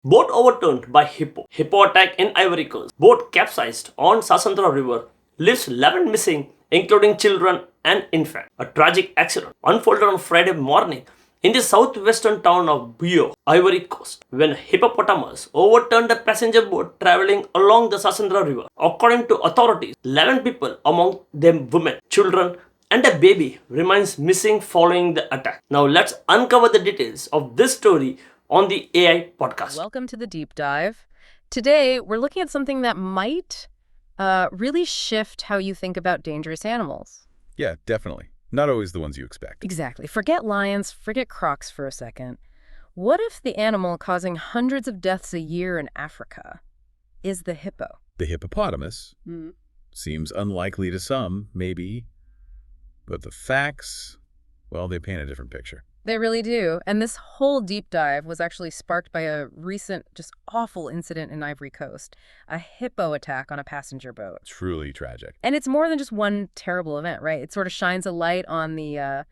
Boat overturned by hippo. Hippo attack in Ivory Coast. Boat capsized on Sassandra River. Leaves 11 missing, including children and infants. A tragic accident unfolded on Friday morning in the southwestern town of Buyo, Ivory Coast, when a hippopotamus overturned a passenger boat traveling along the Sassandra River. According to authorities, 11 people, among them women, children, and a baby, remains missing following the attack. Now let's uncover the details of this story on the AI podcast. Welcome to the deep dive. Today, we're looking at something that might really shift how you think about dangerous animals. Yeah, definitely. Not always the ones you expect. Exactly. Forget lions, forget crocs for a second. What if the animal causing hundreds of deaths a year in Africa is the hippo? The hippopotamus seems unlikely to some, maybe, but the facts, well, they paint a different picture. They really do. And this whole deep dive was actually sparked by a recent, just awful incident in Ivory Coast, a hippo attack on a passenger boat. Truly tragic. And it's more than just one terrible event, right? It sort of shines a light on the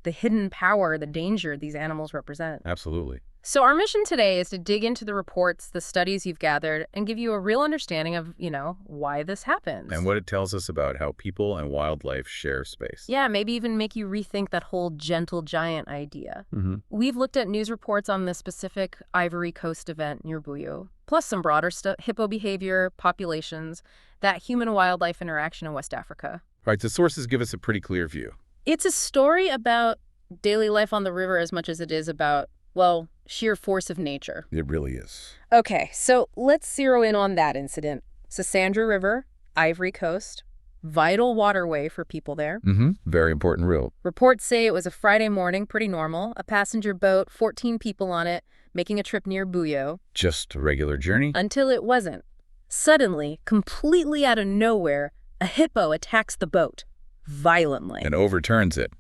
hidden power, the danger these animals represent. Absolutely. So our mission today is to dig into the reports, the studies you've gathered, and give you a real understanding of, why this happens. And what it tells us about how people and wildlife share space. Yeah, maybe even make you rethink that whole gentle giant idea. We've looked at news reports on the specific Ivory Coast event near Buyo, plus some broader stuff, hippo behavior, populations, that human-wildlife interaction in West Africa. Right, the sources give us a pretty clear view. It's a story about daily life on the river as much as it is about, well, sheer force of nature. It really is. Okay, so let's zero in on that incident. Sassandra River, Ivory Coast, vital waterway for people there. Very important route. Reports say it was a Friday morning, pretty normal. A passenger boat, 14 people on it, making a trip near Buyo. Just a regular journey? Until it wasn't. Suddenly, completely out of nowhere, a hippo attacks the boat. Violently. And overturns it.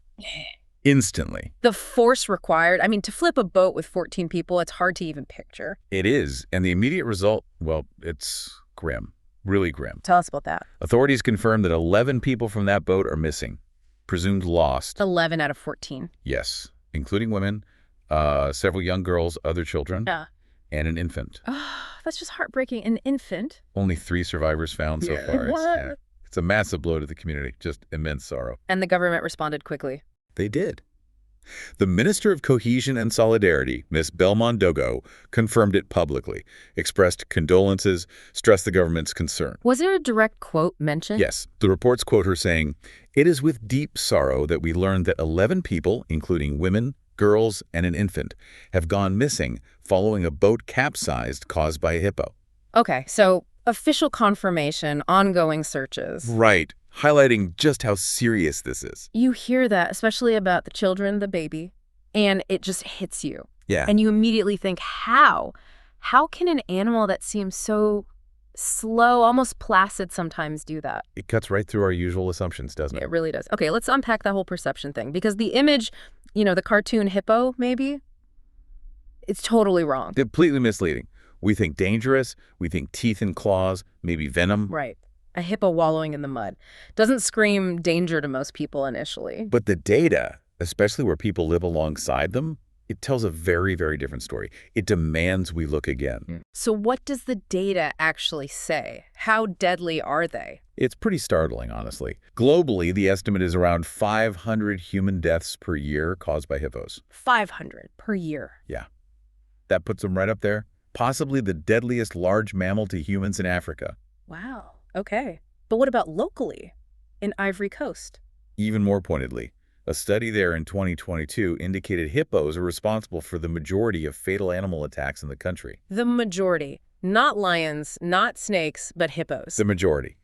Instantly. The force required, to flip a boat with 14 people, it's hard to even picture. It is. And the immediate result, well, it's grim. Really grim. Tell us about that. Authorities confirm that 11 people from that boat are missing. Presumed lost. 11 out of 14. Yes. Including women, several young girls, other children, and an infant. That's just heartbreaking. An infant? Only 3 survivors found so far. What? It's a massive blow to the community. Just immense sorrow. And the government responded quickly. They did. The Minister of Cohesion and Solidarity, Ms. Belmondogo, confirmed it publicly, expressed condolences, stressed the government's concern. Was there a direct quote mentioned? Yes. The reports quote her saying, "It is with deep sorrow that we learned that 11 people, including women, girls, and an infant, have gone missing following a boat capsized caused by a hippo." Okay, so official confirmation, ongoing searches. Right. Highlighting just how serious this is. You hear that, especially about the children, the baby, and it just hits you. Yeah. And you immediately think, how? How can an animal that seems so slow, almost placid sometimes do that? It cuts right through our usual assumptions, doesn't it? It really does. Okay, let's unpack that whole perception thing, because the image, the cartoon hippo, maybe, it's totally wrong. Completely misleading. We think dangerous, we think teeth and claws, maybe venom. Right. A hippo wallowing in the mud. Doesn't scream danger to most people initially. But the data, especially where people live alongside them, it tells a very, very different story. It demands we look again. So what does the data actually say? How deadly are they? It's pretty startling, honestly. Globally, the estimate is around 500 human deaths per year caused by hippos. 500 per year. Yeah. That puts them right up there. Possibly the deadliest large mammal to humans in Africa. Wow. Okay. But what about locally in Ivory Coast? Even more pointedly, a study there in 2022 indicated hippos are responsible for the majority of fatal animal attacks in the country. The majority. Not lions, not snakes, but hippos. The majority.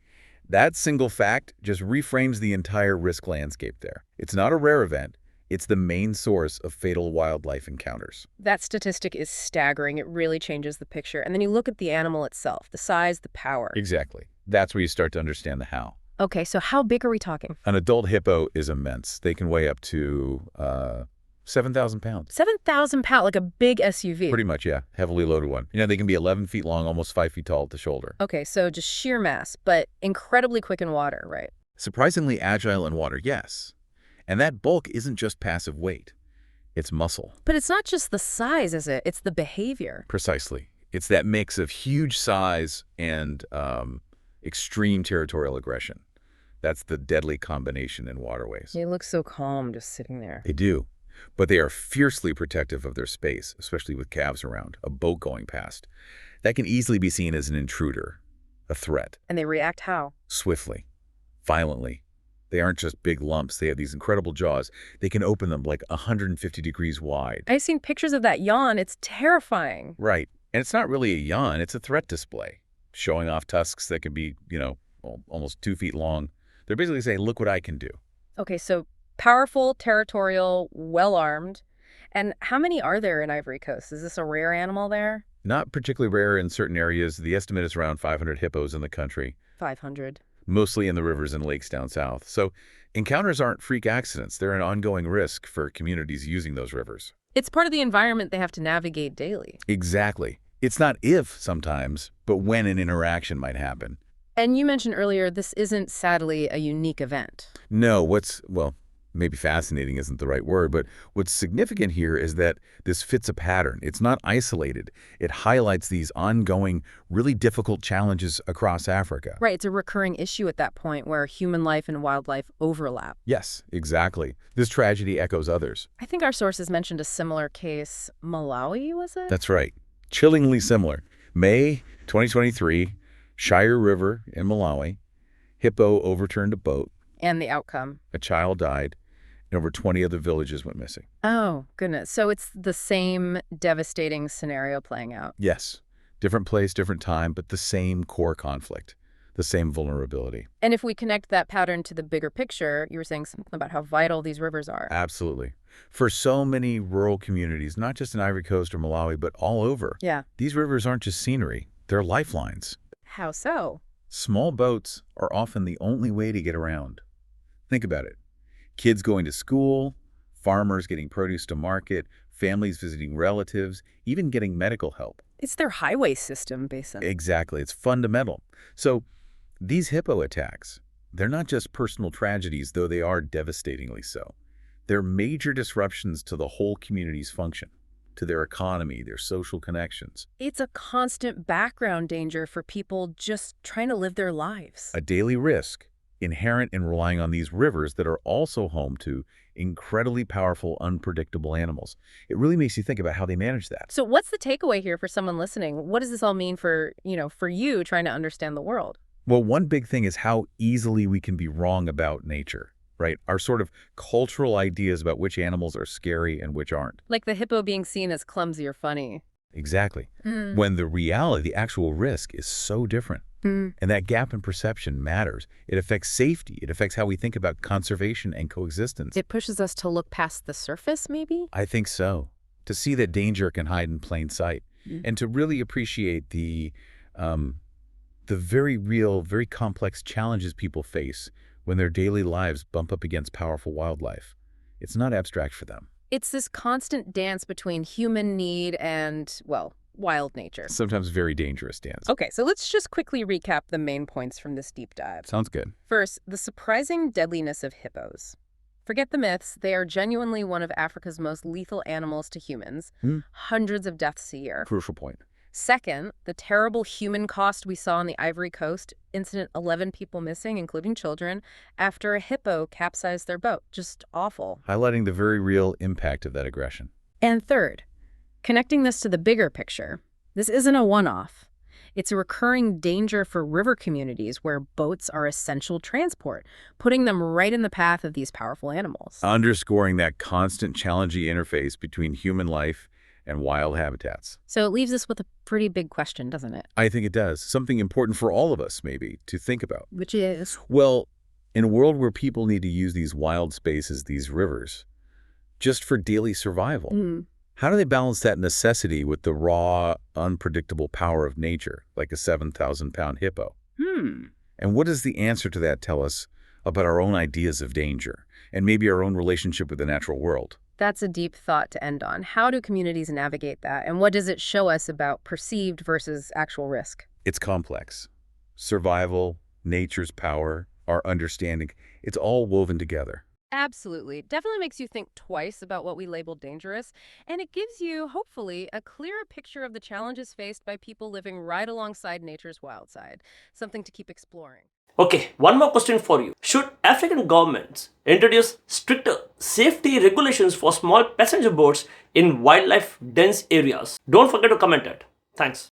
That single fact just reframes the entire risk landscape there. It's not a rare event. It's the main source of fatal wildlife encounters. That statistic is staggering. It really changes the picture. And then you look at the animal itself, the size, the power. Exactly. That's where you start to understand the how. Okay, so how big are we talking? An adult hippo is immense. They can weigh up to 7,000 pounds. 7,000 pounds, like a big SUV. Pretty much, yeah. Heavily loaded one. They can be 11 feet long, almost 5 feet tall at the shoulder. Okay, so just sheer mass, but incredibly quick in water, right? Surprisingly agile in water, yes. And that bulk isn't just passive weight. It's muscle. But it's not just the size, is it? It's the behavior. Precisely. It's that mix of huge size and extreme territorial aggression. That's the deadly combination in waterways. They look so calm just sitting there. They do. But they are fiercely protective of their space, especially with calves around, a boat going past. That can easily be seen as an intruder, a threat. And they react how? Swiftly, violently. They aren't just big lumps. They have these incredible jaws. They can open them like 150 degrees wide. I've seen pictures of that yawn. It's terrifying. Right. And it's not really a yawn. It's a threat display, showing off tusks that can be, almost 2 feet long. They're basically saying, look what I can do. Okay, so powerful, territorial, well-armed. And how many are there in Ivory Coast? Is this a rare animal there? Not particularly rare in certain areas. The estimate is around 500 hippos in the country. 500. Mostly in the rivers and lakes down south. So encounters aren't freak accidents. They're an ongoing risk for communities using those rivers. It's part of the environment they have to navigate daily. Exactly. It's not if sometimes, but when an interaction might happen. And you mentioned earlier, this isn't sadly a unique event. No, maybe fascinating isn't the right word, but what's significant here is that this fits a pattern. It's not isolated. It highlights these ongoing, really difficult challenges across Africa. Right, it's a recurring issue at that point where human life and wildlife overlap. Yes, exactly. This tragedy echoes others. I think our sources mentioned a similar case. Malawi, was it? That's right. Chillingly similar. May 2023, Shire River in Malawi. Hippo overturned a boat. And the outcome. A child died, and over 20 other villages went missing. Oh, goodness. So it's the same devastating scenario playing out. Yes. Different place, different time, but the same core conflict, the same vulnerability. And if we connect that pattern to the bigger picture, you were saying something about how vital these rivers are. Absolutely. For so many rural communities, not just in Ivory Coast or Malawi, but all over, these rivers aren't just scenery. They're lifelines. How so? Small boats are often the only way to get around. Think about it. Kids going to school, farmers getting produce to market, families visiting relatives, even getting medical help. It's their highway system, basically. Exactly. It's fundamental. So these hippo attacks, they're not just personal tragedies, though they are devastatingly so. They're major disruptions to the whole community's function, to their economy, their social connections. It's a constant background danger for people just trying to live their lives. A daily risk inherent in relying on these rivers that are also home to incredibly powerful, unpredictable animals. It really makes you think about how they manage that. So what's the takeaway here for someone listening? What does this all mean for you trying to understand the world? Well, one big thing is how easily we can be wrong about nature, right? Our sort of cultural ideas about which animals are scary and which aren't. Like the hippo being seen as clumsy or funny. Exactly. When the reality, the actual risk is so different. And that gap in perception matters. It affects safety. It affects how we think about conservation and coexistence. It pushes us to look past the surface, maybe? I think so. To see that danger can hide in plain sight. And to really appreciate the very real, very complex challenges people face when their daily lives bump up against powerful wildlife. It's not abstract for them. It's this constant dance between human need and, well, wild nature. Sometimes very dangerous dance. Okay, so let's just quickly recap the main points from this deep dive. Sounds good. First, the surprising deadliness of hippos. Forget the myths, they are genuinely one of Africa's most lethal animals to humans. Hundreds of deaths a year. Crucial point. Second, the terrible human cost we saw on the Ivory Coast incident, 11 people missing, including children, after a hippo capsized their boat. Just awful. Highlighting the very real impact of that aggression. And third, connecting this to the bigger picture, this isn't a one-off. It's a recurring danger for river communities where boats are essential transport, putting them right in the path of these powerful animals. Underscoring that constant challenging interface between human life and wild habitats. So it leaves us with a pretty big question, doesn't it? I think it does. Something important for all of us, maybe, to think about. Which is? Well, in a world where people need to use these wild spaces, these rivers, just for daily survival, how do they balance that necessity with the raw, unpredictable power of nature, like a 7,000-pound hippo? And what does the answer to that tell us about our own ideas of danger, and maybe our own relationship with the natural world? That's a deep thought to end on. How do communities navigate that? And what does it show us about perceived versus actual risk? It's complex. Survival, nature's power, our understanding, it's all woven together. Absolutely. Definitely makes you think twice about what we label dangerous, and it gives you, hopefully, a clearer picture of the challenges faced by people living right alongside nature's wild side. Something to keep exploring. Okay, one more question for you. Should African governments introduce stricter safety regulations for small passenger boats in wildlife dense areas? Don't forget to comment it. Thanks.